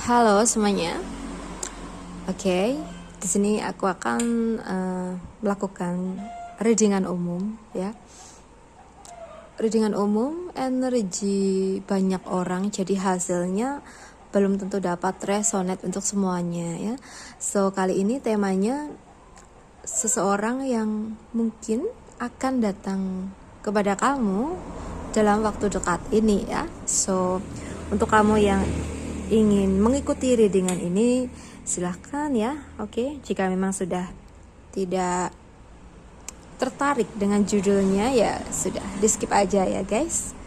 Halo semuanya. Oke, di sini aku akan melakukan readingan umum ya. Readingan umum energi banyak orang, jadi hasilnya belum tentu dapat resonate untuk semuanya ya. So kali ini temanya seseorang yang mungkin akan datang kepada kamu dalam waktu dekat ini ya. So untuk kamu yang ingin mengikuti readingan ini silahkan ya. Oke, jika memang sudah tidak tertarik dengan judulnya ya sudah di skip aja ya guys.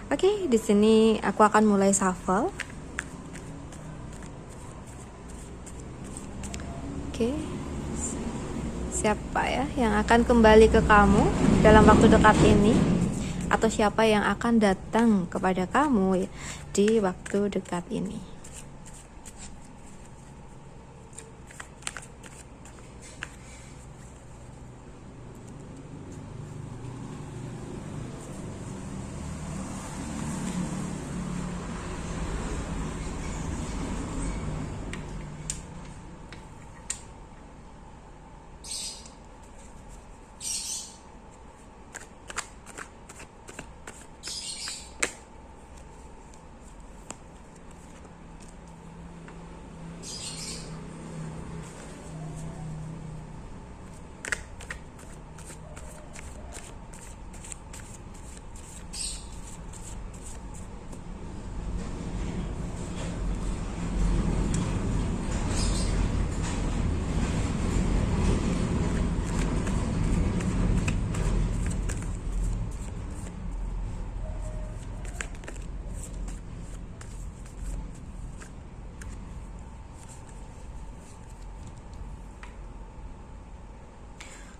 Oke, di sini aku akan mulai shuffle. Oke, siapa ya yang akan kembali ke kamu dalam waktu dekat ini, atau siapa yang akan datang kepada kamu ya, di waktu dekat ini.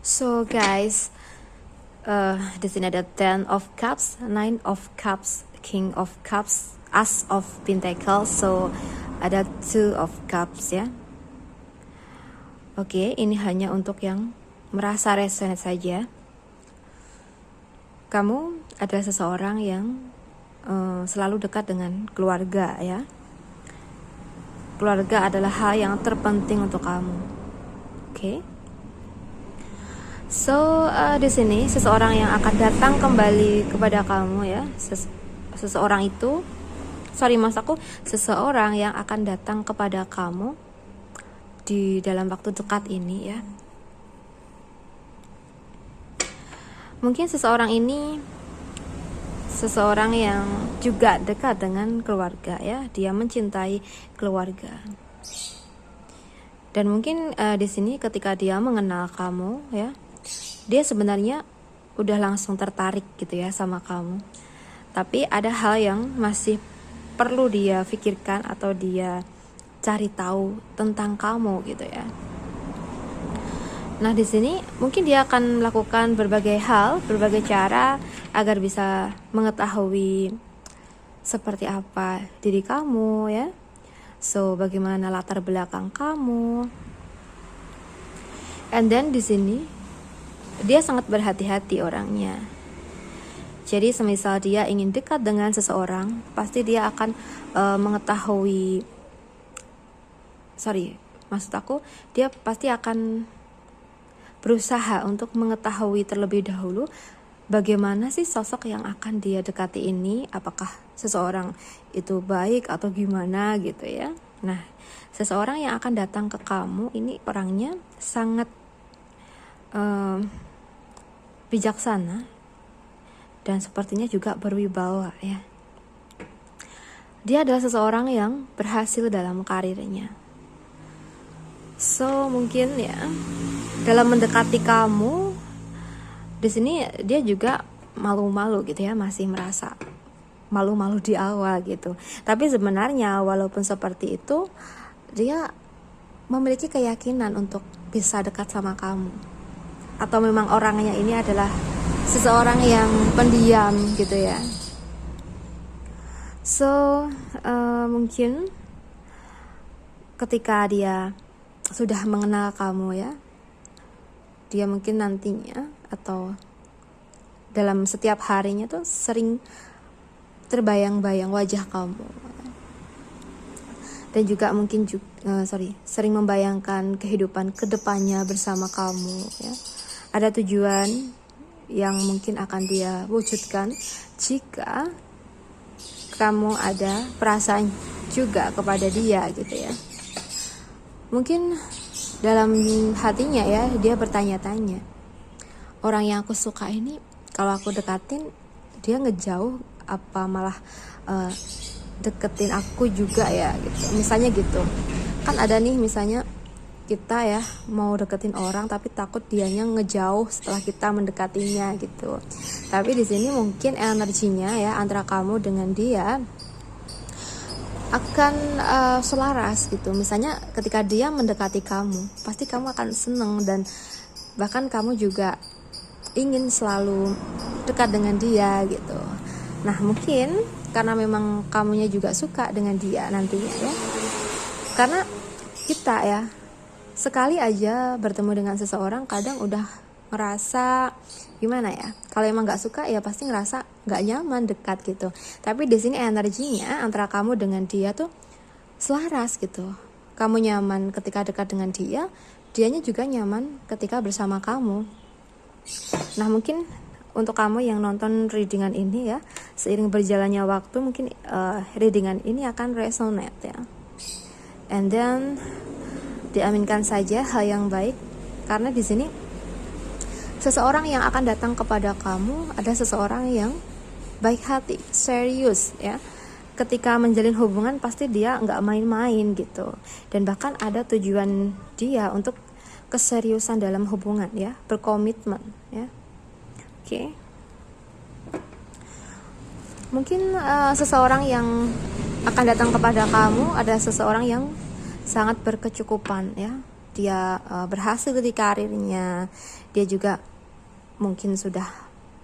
So guys, di sini ada Ten of Cups, Nine of Cups, King of Cups, As of Pentacles. So ada Two of Cups ya. Oke, ini hanya untuk yang merasa resonate saja. Kamu adalah seseorang yang selalu dekat dengan keluarga ya. Keluarga adalah hal yang terpenting untuk kamu. Oke. So di sini seseorang yang akan datang kembali kepada kamu ya. Seseorang itu, seseorang yang akan datang kepada kamu di dalam waktu dekat ini ya. Mungkin seseorang ini seseorang yang juga dekat dengan keluarga ya. Dia mencintai keluarga. Dan mungkin di sini ketika dia mengenal kamu ya, dia sebenarnya udah langsung tertarik gitu ya sama kamu. Tapi ada hal yang masih perlu dia pikirkan atau dia cari tahu tentang kamu gitu ya. Nah, di sini mungkin dia akan melakukan berbagai hal, berbagai cara agar bisa mengetahui seperti apa diri kamu ya. So, bagaimana latar belakang kamu. And then di sini dia sangat berhati-hati orangnya. Jadi semisal dia ingin dekat dengan seseorang, pasti dia akan mengetahui. Dia pasti akan berusaha untuk mengetahui terlebih dahulu bagaimana sih sosok yang akan dia dekati ini, apakah seseorang itu baik atau gimana gitu ya. Nah, seseorang yang akan datang ke kamu ini orangnya sangat bijaksana dan sepertinya juga berwibawa ya. Dia adalah seseorang yang berhasil dalam karirnya. So mungkin ya dalam mendekati kamu di sini dia juga malu-malu gitu ya, masih merasa malu-malu di awal gitu. Tapi sebenarnya walaupun seperti itu, dia memiliki keyakinan untuk bisa dekat sama kamu. Atau memang orangnya ini adalah seseorang yang pendiam gitu ya. So mungkin ketika dia sudah mengenal kamu ya, dia mungkin nantinya atau dalam setiap harinya tuh sering terbayang-bayang wajah kamu. dan juga mungkin sering membayangkan kehidupan kedepannya bersama kamu ya. Ada tujuan yang mungkin akan dia wujudkan jika kamu ada perasaan juga kepada dia gitu ya. Mungkin dalam hatinya ya, dia bertanya-tanya, orang yang aku suka ini kalau aku dekatin dia ngejauh apa malah deketin aku juga ya gitu. Misalnya gitu. Kan ada nih misalnya kita ya mau deketin orang tapi takut dianya ngejauh setelah kita mendekatinya gitu. Tapi di sini mungkin energinya ya antara kamu dengan dia akan selaras gitu. Misalnya ketika dia mendekati kamu, pasti kamu akan seneng dan bahkan kamu juga ingin selalu dekat dengan dia gitu. Nah mungkin karena memang kamunya juga suka dengan dia nantinya ya. Karena kita ya sekali aja bertemu dengan seseorang kadang udah ngerasa gimana ya, kalau emang nggak suka ya pasti ngerasa nggak nyaman dekat gitu. Tapi di sini energinya antara kamu dengan dia tuh selaras gitu. Kamu nyaman ketika dekat dengan dia, dianya juga nyaman ketika bersama kamu. Nah mungkin untuk kamu yang nonton readingan ini ya, seiring berjalannya waktu mungkin readingan ini akan resonate ya. And then diaminkan saja hal yang baik, karena di sini seseorang yang akan datang kepada kamu ada seseorang yang baik hati, serius ya. Ketika menjalin hubungan pasti dia nggak main-main gitu, dan bahkan ada tujuan dia untuk keseriusan dalam hubungan ya, berkomitmen ya. Oke. Mungkin seseorang yang akan datang kepada kamu ada seseorang yang sangat berkecukupan ya. Dia berhasil di karirnya, dia juga mungkin sudah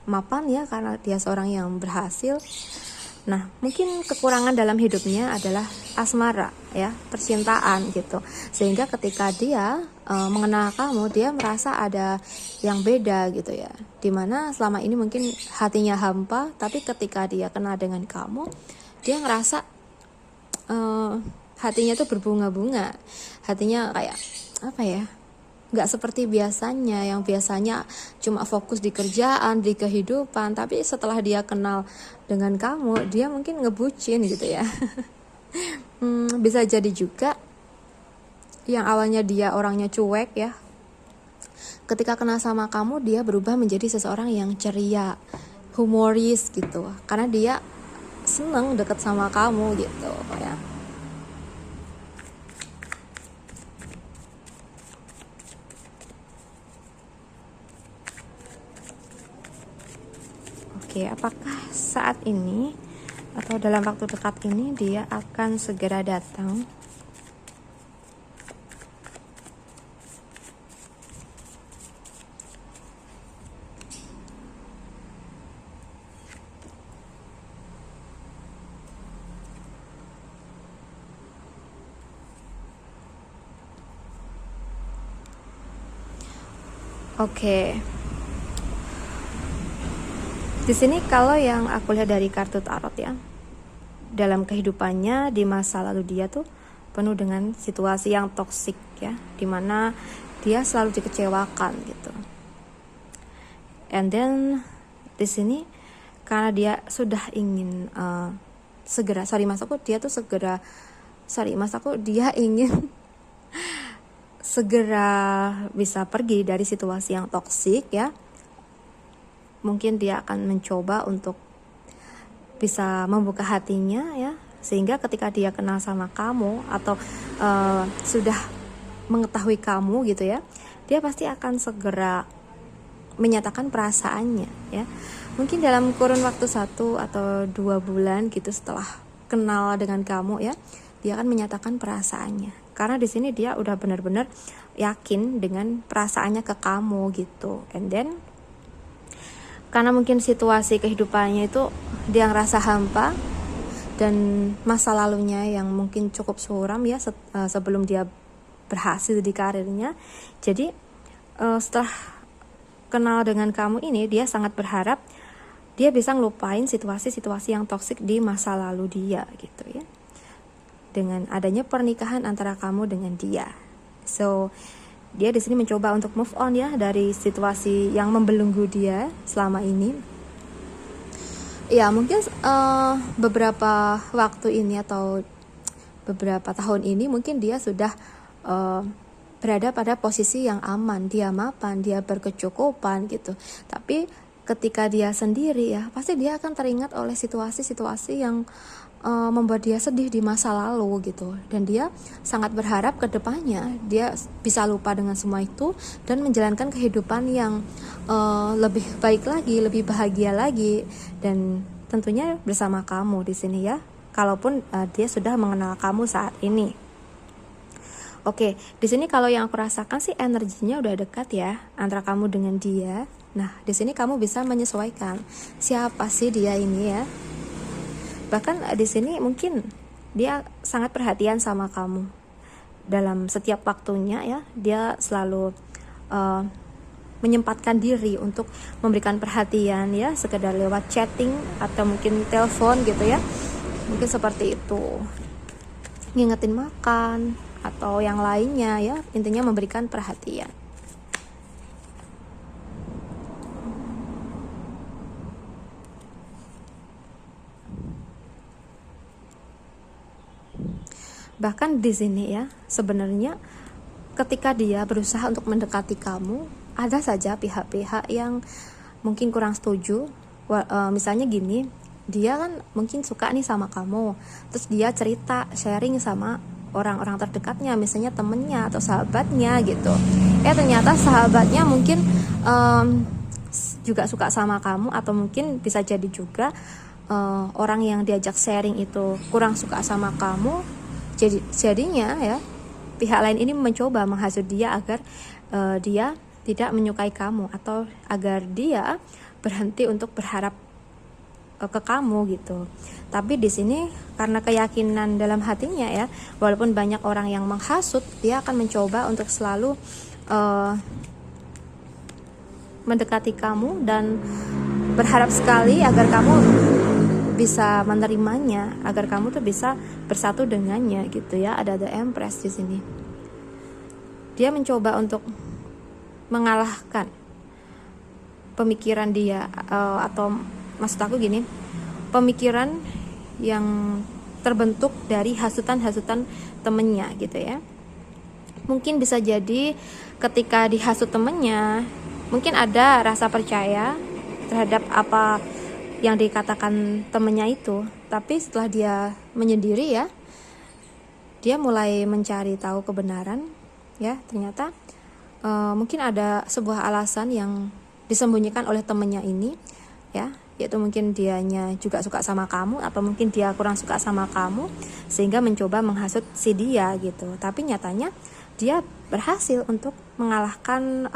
mapan ya karena dia seorang yang berhasil. Nah mungkin kekurangan dalam hidupnya adalah asmara ya, percintaan gitu, sehingga ketika dia mengenal kamu dia merasa ada yang beda gitu ya, dimana selama ini mungkin hatinya hampa, tapi ketika dia kenal dengan kamu dia ngerasa hatinya tuh berbunga-bunga, hatinya kayak apa ya, nggak seperti biasanya, yang biasanya cuma fokus di kerjaan, di kehidupan, tapi setelah dia kenal dengan kamu dia mungkin ngebucin gitu ya. Bisa jadi juga yang awalnya dia orangnya cuek ya, ketika kenal sama kamu dia berubah menjadi seseorang yang ceria, humoris gitu, karena dia seneng deket sama kamu gitu ya. Oke, apakah saat ini atau dalam waktu dekat ini dia akan segera datang? Oke. Di sini kalau yang aku lihat dari kartu tarot ya, dalam kehidupannya di masa lalu dia tuh penuh dengan situasi yang toksik ya, dimana dia selalu dikecewakan gitu. And then di sini karena dia sudah ingin dia ingin segera bisa pergi dari situasi yang toksik ya. Mungkin dia akan mencoba untuk bisa membuka hatinya ya, sehingga ketika dia kenal sama kamu atau sudah mengetahui kamu gitu ya, dia pasti akan segera menyatakan perasaannya ya. Mungkin dalam kurun waktu 1 atau 2 bulan gitu setelah kenal dengan kamu ya, dia akan menyatakan perasaannya, karena di sini dia udah benar-benar yakin dengan perasaannya ke kamu gitu. And then karena mungkin situasi kehidupannya itu dia ngerasa hampa dan masa lalunya yang mungkin cukup suram ya sebelum dia berhasil di karirnya. Jadi setelah kenal dengan kamu ini dia sangat berharap dia bisa ngelupain situasi-situasi yang toksik di masa lalu dia gitu ya. dengan adanya pernikahan antara kamu dengan dia. So dia di sini mencoba untuk move on ya dari situasi yang membelenggu dia selama ini. Ya mungkin beberapa waktu ini atau beberapa tahun ini mungkin dia sudah berada pada posisi yang aman, dia mapan, dia berkecukupan gitu. Tapi ketika dia sendiri ya, pasti dia akan teringat oleh situasi-situasi yang membuat dia sedih di masa lalu gitu. Dan dia sangat berharap ke depannya dia bisa lupa dengan semua itu dan menjalankan kehidupan yang lebih baik lagi, lebih bahagia lagi, dan tentunya bersama kamu di sini ya. Kalaupun dia sudah mengenal kamu saat ini. Oke, di sini kalau yang aku rasakan sih energinya udah dekat ya antara kamu dengan dia. Nah, di sini kamu bisa menyesuaikan siapa sih dia ini ya. Bahkan di sini mungkin dia sangat perhatian sama kamu. Dalam setiap waktunya ya, dia selalu menyempatkan diri untuk memberikan perhatian ya, sekedar lewat chatting atau mungkin telepon gitu ya. Mungkin seperti itu. Ngingetin makan atau yang lainnya ya, intinya memberikan perhatian. Bahkan di sini ya, sebenarnya ketika dia berusaha untuk mendekati kamu, ada saja pihak-pihak yang mungkin kurang setuju. Misalnya gini, dia kan mungkin suka nih sama kamu, terus dia cerita, sharing sama orang-orang terdekatnya, misalnya temennya atau sahabatnya gitu. Ternyata sahabatnya mungkin juga suka sama kamu, atau mungkin bisa jadi juga orang yang diajak sharing itu kurang suka sama kamu. Jadinya ya, pihak lain ini mencoba menghasut dia agar dia tidak menyukai kamu, atau agar dia berhenti untuk berharap ke kamu gitu. Tapi di sini karena keyakinan dalam hatinya ya, walaupun banyak orang yang menghasut, dia akan mencoba untuk selalu mendekati kamu dan berharap sekali agar kamu bisa menerimanya, agar kamu tuh bisa bersatu dengannya gitu ya. Ada The Empress di sini. Dia mencoba untuk mengalahkan pemikiran dia, atau maksud aku gini, pemikiran yang terbentuk dari hasutan-hasutan temennya gitu ya. Mungkin bisa jadi ketika dihasut temennya, mungkin ada rasa percaya terhadap apa yang dikatakan temennya itu, tapi setelah dia menyendiri ya, dia mulai mencari tahu kebenaran ya. Ternyata mungkin ada sebuah alasan yang disembunyikan oleh temennya ini ya, yaitu mungkin dianya juga suka sama kamu, atau mungkin dia kurang suka sama kamu sehingga mencoba menghasut si dia gitu. Tapi nyatanya dia berhasil untuk mengalahkan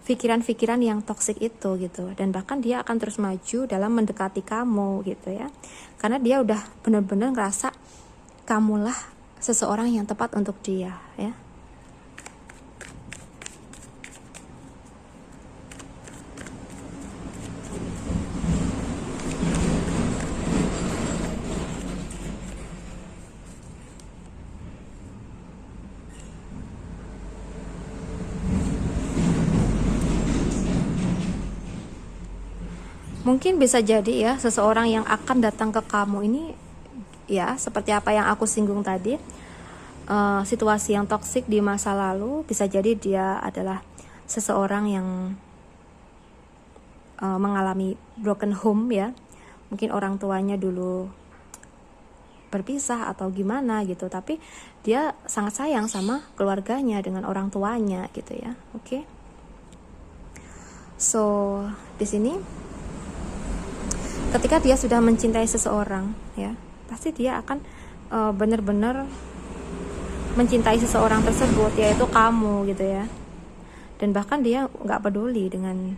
pikiran-pikiran yang toksik itu gitu, dan bahkan dia akan terus maju dalam mendekati kamu gitu ya, karena dia udah benar-benar ngerasa kamulah seseorang yang tepat untuk dia ya. Mungkin bisa jadi ya, seseorang yang akan datang ke kamu ini ya, seperti apa yang aku singgung tadi, situasi yang toksik di masa lalu. Bisa jadi dia adalah seseorang yang mengalami broken home ya. Mungkin orang tuanya dulu berpisah atau gimana gitu, tapi dia sangat sayang sama keluarganya dengan orang tuanya gitu ya. Oke. So, di sini ketika dia sudah mencintai seseorang ya, pasti dia akan benar-benar mencintai seseorang tersebut, yaitu kamu gitu ya. Dan bahkan dia nggak peduli dengan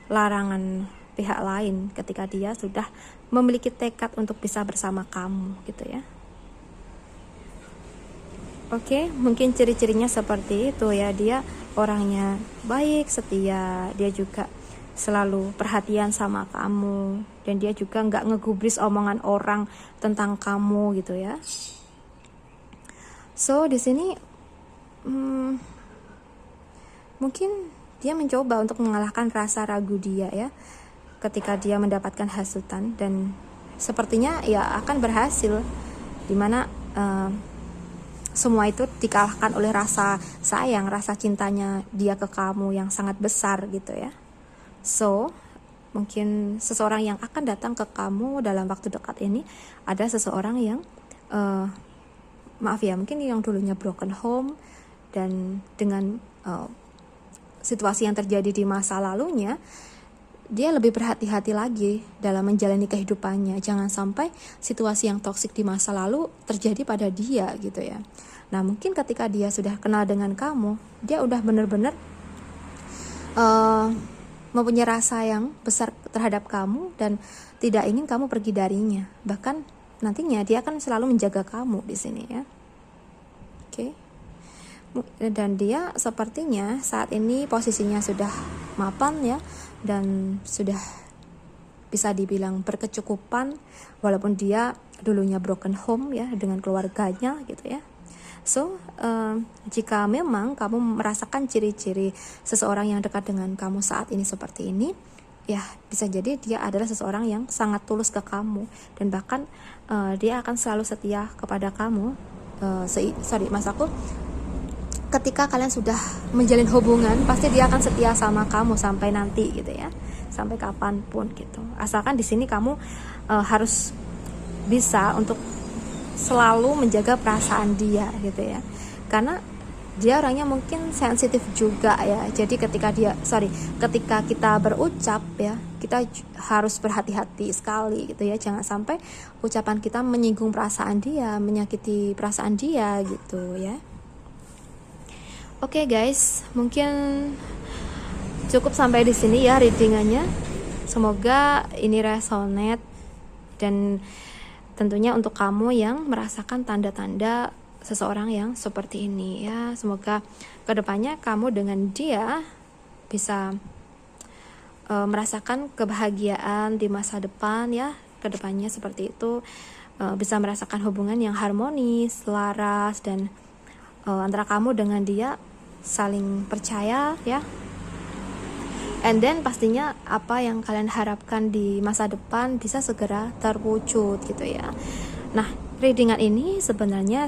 larangan pihak lain ketika dia sudah memiliki tekad untuk bisa bersama kamu gitu ya. Oke, mungkin ciri-cirinya seperti itu ya. Dia orangnya baik, setia, dia juga selalu perhatian sama kamu, dan dia juga nggak ngegubris omongan orang tentang kamu gitu ya. So di sini mungkin dia mencoba untuk mengalahkan rasa ragu dia ya, ketika dia mendapatkan hasutan, dan sepertinya ya akan berhasil, dimana semua itu dikalahkan oleh rasa sayang, rasa cintanya dia ke kamu yang sangat besar gitu ya. So mungkin seseorang yang akan datang ke kamu dalam waktu dekat ini ada seseorang yang maaf ya, mungkin yang dulunya broken home, dan dengan situasi yang terjadi di masa lalunya, dia lebih berhati-hati lagi dalam menjalani kehidupannya. Jangan sampai situasi yang toksik di masa lalu terjadi pada dia gitu ya. Nah mungkin ketika dia sudah kenal dengan kamu, dia udah benar-benar mempunyai rasa yang besar terhadap kamu dan tidak ingin kamu pergi darinya. Bahkan nantinya dia akan selalu menjaga kamu di sini ya. Oke. Dan dia sepertinya saat ini posisinya sudah mapan ya, dan sudah bisa dibilang berkecukupan, walaupun dia dulunya broken home ya dengan keluarganya gitu ya. So jika memang kamu merasakan ciri-ciri seseorang yang dekat dengan kamu saat ini seperti ini, ya bisa jadi dia adalah seseorang yang sangat tulus ke kamu, dan bahkan dia akan selalu setia kepada kamu. Ketika kalian sudah menjalin hubungan, pasti dia akan setia sama kamu sampai nanti gitu ya, sampai kapanpun gitu. Asalkan di sini kamu harus bisa untuk selalu menjaga perasaan dia gitu ya, karena dia orangnya mungkin sensitif juga ya. Jadi ketika kita berucap ya, kita harus berhati-hati sekali gitu ya, jangan sampai ucapan kita menyinggung perasaan dia, menyakiti perasaan dia gitu ya. Oke guys, mungkin cukup sampai di sini ya readingannya. Semoga ini resonate, dan tentunya untuk kamu yang merasakan tanda-tanda seseorang yang seperti ini ya, semoga kedepannya kamu dengan dia bisa merasakan kebahagiaan di masa depan ya, kedepannya seperti itu, bisa merasakan hubungan yang harmonis, selaras, dan antara kamu dengan dia saling percaya ya. And then pastinya apa yang kalian harapkan di masa depan bisa segera terwujud gitu ya. Nah, readingan ini sebenarnya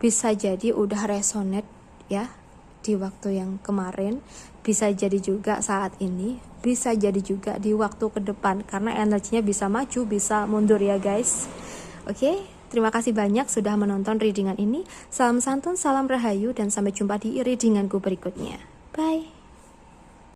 bisa jadi udah resonate ya di waktu yang kemarin, bisa jadi juga saat ini, bisa jadi juga di waktu ke depan, karena energinya bisa maju, bisa mundur ya guys. Oke, terima kasih banyak sudah menonton readingan ini. Salam santun, salam rahayu, dan sampai jumpa di readinganku berikutnya. Bye.